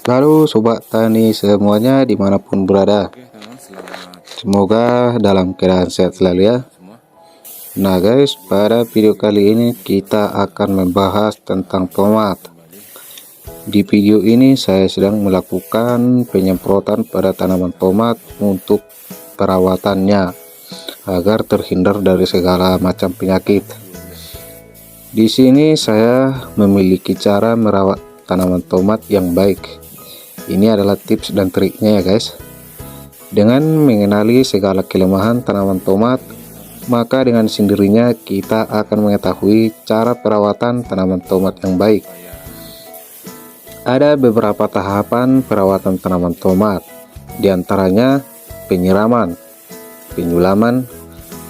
Halo sobat tani semuanya dimanapun berada, semoga dalam keadaan sehat selalu ya. Nah guys, pada video kali ini kita akan membahas tentang tomat. Di video ini saya sedang melakukan penyemprotan pada tanaman tomat untuk perawatannya agar terhindar dari segala macam penyakit. Di sini saya memiliki cara merawat tanaman tomat yang baik. Ini adalah tips dan triknya ya guys. Dengan mengenali segala kelemahan tanaman tomat, maka dengan sendirinya kita akan mengetahui cara perawatan tanaman tomat yang baik. Ada beberapa tahapan perawatan tanaman tomat, diantaranya penyiraman, penyulaman,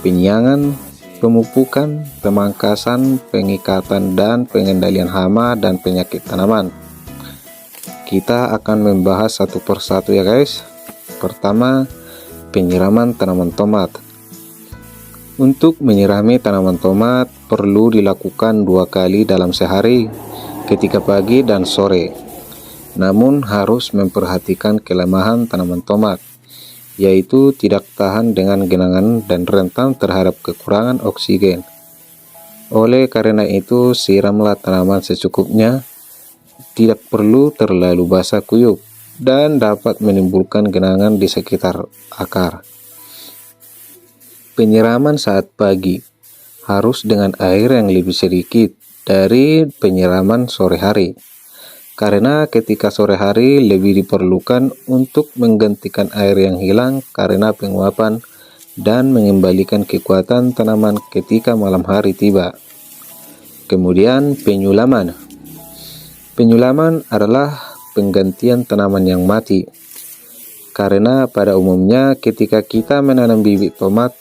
penyiangan, pemupukan, pemangkasan, pengikatan, dan pengendalian hama dan penyakit tanaman. Kita akan membahas satu persatu ya guys. Pertama, penyiraman tanaman tomat. Untuk menyirami tanaman tomat perlu dilakukan 2 kali dalam sehari, ketika pagi dan sore. Namun harus memperhatikan kelemahan tanaman tomat, yaitu tidak tahan dengan genangan dan rentan terhadap kekurangan oksigen. Oleh karena itu, siramlah tanaman secukupnya. Tidak perlu terlalu basah kuyup dan dapat menimbulkan genangan di sekitar akar. Penyiraman saat pagi harus dengan air yang lebih sedikit dari penyiraman sore hari, karena ketika sore hari lebih diperlukan untuk menggantikan air yang hilang karena penguapan dan mengembalikan kekuatan tanaman ketika malam hari tiba. Kemudian penyulaman. Penyulaman adalah penggantian tanaman yang mati, karena pada umumnya ketika kita menanam bibit tomat,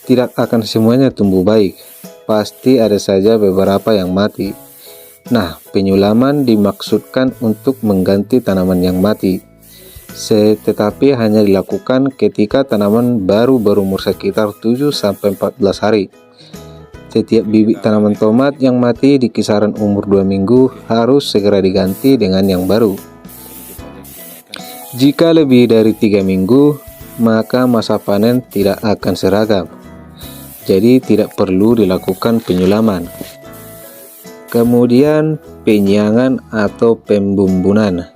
tidak akan semuanya tumbuh baik, pasti ada saja beberapa yang mati. Nah, penyulaman dimaksudkan untuk mengganti tanaman yang mati, tetapi hanya dilakukan ketika tanaman baru berumur sekitar 7-14 hari. Setiap bibit tanaman tomat yang mati di kisaran umur 2 minggu harus segera diganti dengan yang baru. Jika lebih dari 3 minggu, maka masa panen tidak akan seragam. Jadi tidak perlu dilakukan penyulaman. Kemudian penyiangan atau pembumbunan.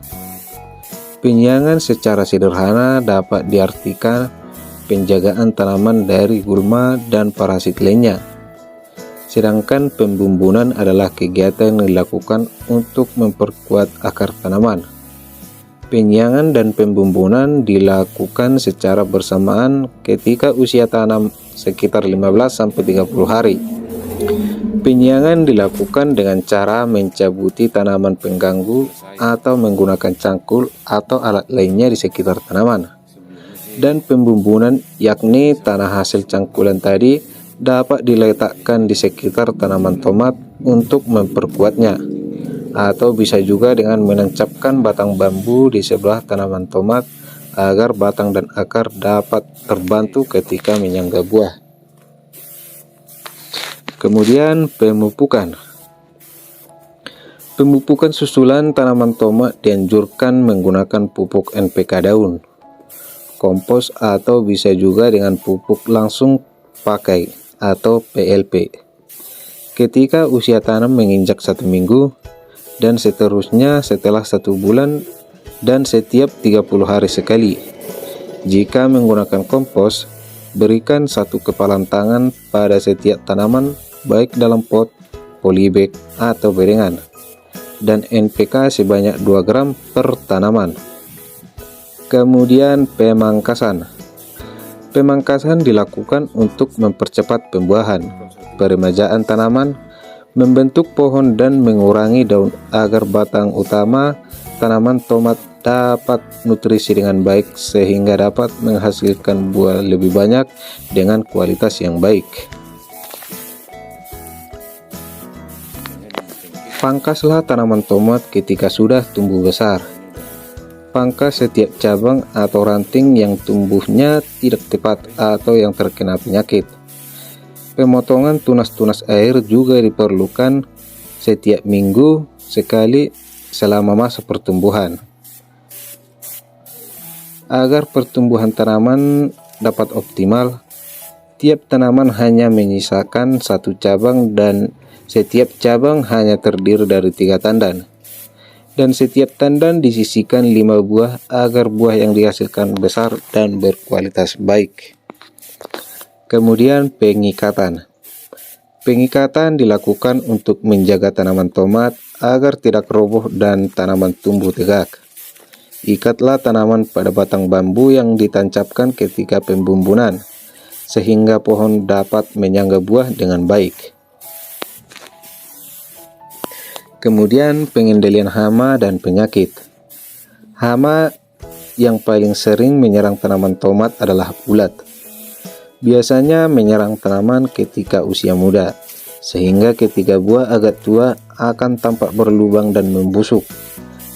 Penyiangan secara sederhana dapat diartikan penjagaan tanaman dari gulma dan parasit lainnya. Sedangkan pembumbunan adalah kegiatan yang dilakukan untuk memperkuat akar tanaman. Penyiangan dan pembumbunan dilakukan secara bersamaan ketika usia tanam sekitar 15-30 hari. Penyiangan dilakukan dengan cara mencabuti tanaman pengganggu atau menggunakan cangkul atau alat lainnya di sekitar tanaman. Dan pembumbunan, yakni tanah hasil cangkulan tadi, dapat diletakkan di sekitar tanaman tomat untuk memperkuatnya, atau bisa juga dengan menancapkan batang bambu di sebelah tanaman tomat agar batang dan akar dapat terbantu ketika menyangga buah. Kemudian pemupukan. Pemupukan susulan tanaman tomat dianjurkan menggunakan pupuk NPK daun, kompos, atau bisa juga dengan pupuk langsung pakai atau PLP ketika usia tanam menginjak 1 minggu, dan seterusnya setelah 1 bulan dan setiap 30 hari sekali. Jika menggunakan kompos, berikan 1 kepalan tangan pada setiap tanaman, baik dalam pot, polybag, atau bedengan, dan NPK sebanyak 2 gram per tanaman. Kemudian pemangkasan. Pemangkasan dilakukan untuk mempercepat pembuahan, peremajaan tanaman, membentuk pohon, dan mengurangi daun agar batang utama tanaman tomat dapat nutrisi dengan baik sehingga dapat menghasilkan buah lebih banyak dengan kualitas yang baik. Pangkaslah tanaman tomat ketika sudah tumbuh besar. Pangkas setiap cabang atau ranting yang tumbuhnya tidak tepat atau yang terkena penyakit. Pemotongan tunas-tunas air juga diperlukan setiap minggu sekali selama masa pertumbuhan. Agar pertumbuhan tanaman dapat optimal, tiap tanaman hanya menyisakan satu cabang dan setiap cabang hanya terdiri dari 3 tandan. Dan setiap tandan disisihkan 5 buah agar buah yang dihasilkan besar dan berkualitas baik. Kemudian pengikatan. Pengikatan dilakukan untuk menjaga tanaman tomat agar tidak roboh dan tanaman tumbuh tegak. Ikatlah tanaman pada batang bambu yang ditancapkan ketika pembumbunan, sehingga pohon dapat menyangga buah dengan baik. Kemudian pengendalian hama dan penyakit. Hama yang paling sering menyerang tanaman tomat adalah ulat. Biasanya menyerang tanaman ketika usia muda, sehingga ketika buah agak tua akan tampak berlubang dan membusuk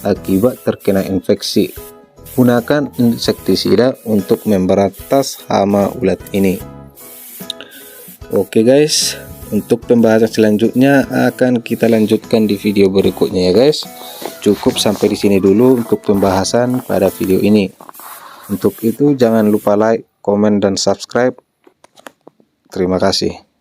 akibat terkena infeksi. Gunakan insektisida untuk memberantas hama ulat ini. Oke guys, untuk pembahasan selanjutnya akan kita lanjutkan di video berikutnya ya guys. Cukup sampai di sini dulu untuk pembahasan pada video ini. Untuk itu jangan lupa like, komen, dan subscribe. Terima kasih.